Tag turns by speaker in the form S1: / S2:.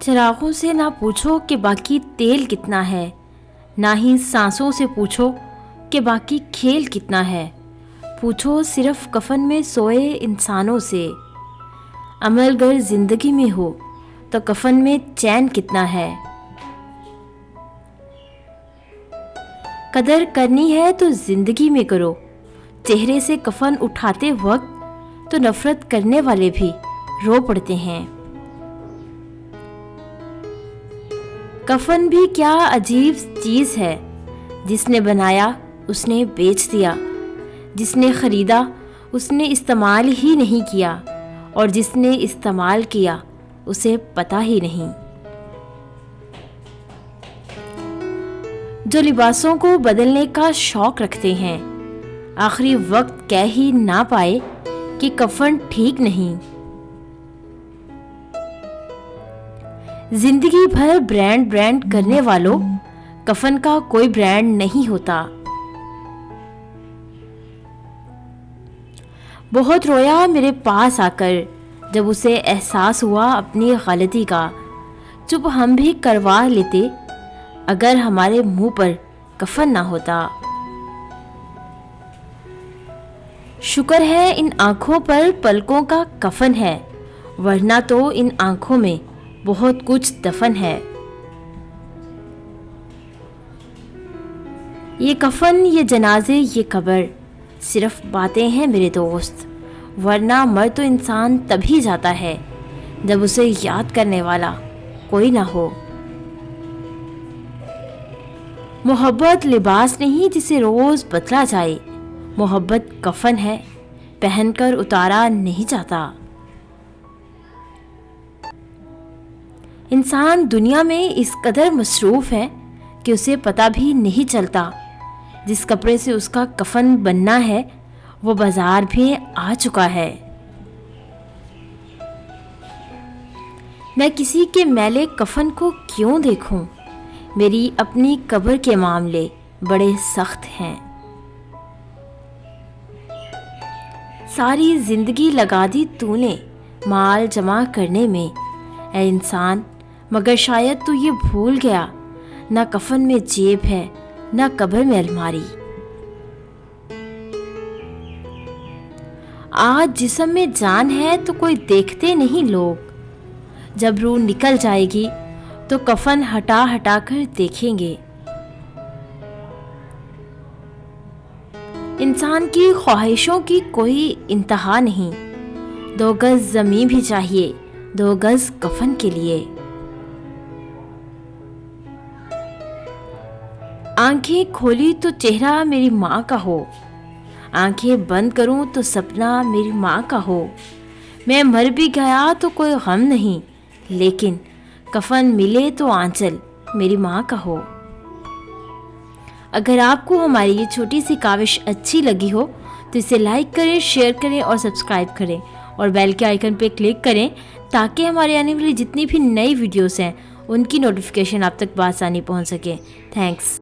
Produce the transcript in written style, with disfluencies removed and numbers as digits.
S1: چراغوں سے نہ پوچھو کہ باقی تیل کتنا ہے، نہ ہی سانسوں سے پوچھو کہ باقی کھیل کتنا ہے، پوچھو صرف کفن میں سوئے انسانوں سے۔ عمل گر زندگی میں ہو تو کفن میں چین کتنا ہے۔ قدر کرنی ہے تو زندگی میں کرو، چہرے سے کفن اٹھاتے وقت تو نفرت کرنے والے بھی رو پڑتے ہیں۔ کفن بھی کیا عجیب چیز ہے، جس نے بنایا اس نے بیچ دیا، جس نے خریدا اس نے استعمال ہی نہیں کیا، اور جس نے استعمال کیا اسے پتہ ہی نہیں۔ جو لباسوں کو بدلنے کا شوق رکھتے ہیں، آخری وقت کہہ ہی نہ پائے کہ کفن ٹھیک نہیں۔ زندگی بھر برانڈ کرنے والوں، کفن کا کوئی برانڈ نہیں ہوتا۔ بہت رویا میرے پاس آ کر، جب اسے احساس ہوا اپنی غلطی کا، چپ ہم بھی کروا لیتے اگر ہمارے منہ پر کفن نہ ہوتا۔ شکر ہے ان آنکھوں پر پلکوں کا کفن ہے، ورنہ تو ان آنکھوں میں بہت کچھ دفن ہے۔ یہ کفن، یہ جنازے، یہ قبر صرف باتیں ہیں میرے دوست، ورنہ مر تو انسان تبھی جاتا ہے جب اسے یاد کرنے والا کوئی نہ ہو۔ محبت لباس نہیں جسے روز بدلا جائے، محبت کفن ہے پہن کر اتارا نہیں جاتا۔ انسان دنیا میں اس قدر مصروف ہے کہ اسے پتہ بھی نہیں چلتا جس کپڑے سے اس کا کفن بننا ہے وہ بازار بھی آ چکا ہے۔ میں کسی کے میلے کفن کو کیوں دیکھوں، میری اپنی قبر کے معاملے بڑے سخت ہیں۔ ساری زندگی لگا دی تو نے مال جمع کرنے میں اے انسان، مگر شاید تو یہ بھول گیا نہ کفن میں جیب ہے نہ قبر میں الماری۔ آج جسم میں جان ہے تو کوئی دیکھتے نہیں لوگ، جب روح نکل جائے گی تو کفن ہٹا ہٹا کر دیکھیں گے۔ انسان کی خواہشوں کی کوئی انتہا نہیں، 2 گز زمین بھی چاہیے 2 گز کفن کے لیے۔ آنکھیں کھولی تو چہرہ میری ماں کا ہو، آنکھیں بند کروں تو سپنا میری ماں کا ہو۔ میں مر بھی گیا تو کوئی غم نہیں، لیکن کفن ملے تو آنچل میری ماں کا ہو۔ اگر آپ کو ہماری یہ چھوٹی سی کاوش اچھی لگی ہو تو اسے لائک کریں، شیئر کریں اور سبسکرائب کریں، اور بیل کے آئیکن پہ کلک کریں تاکہ ہمارے آنے والی جتنی بھی نئی ویڈیوز ہیں ان کی نوٹیفیکیشن آپ تک بآسانی پہنچ سکے۔ تھینکس۔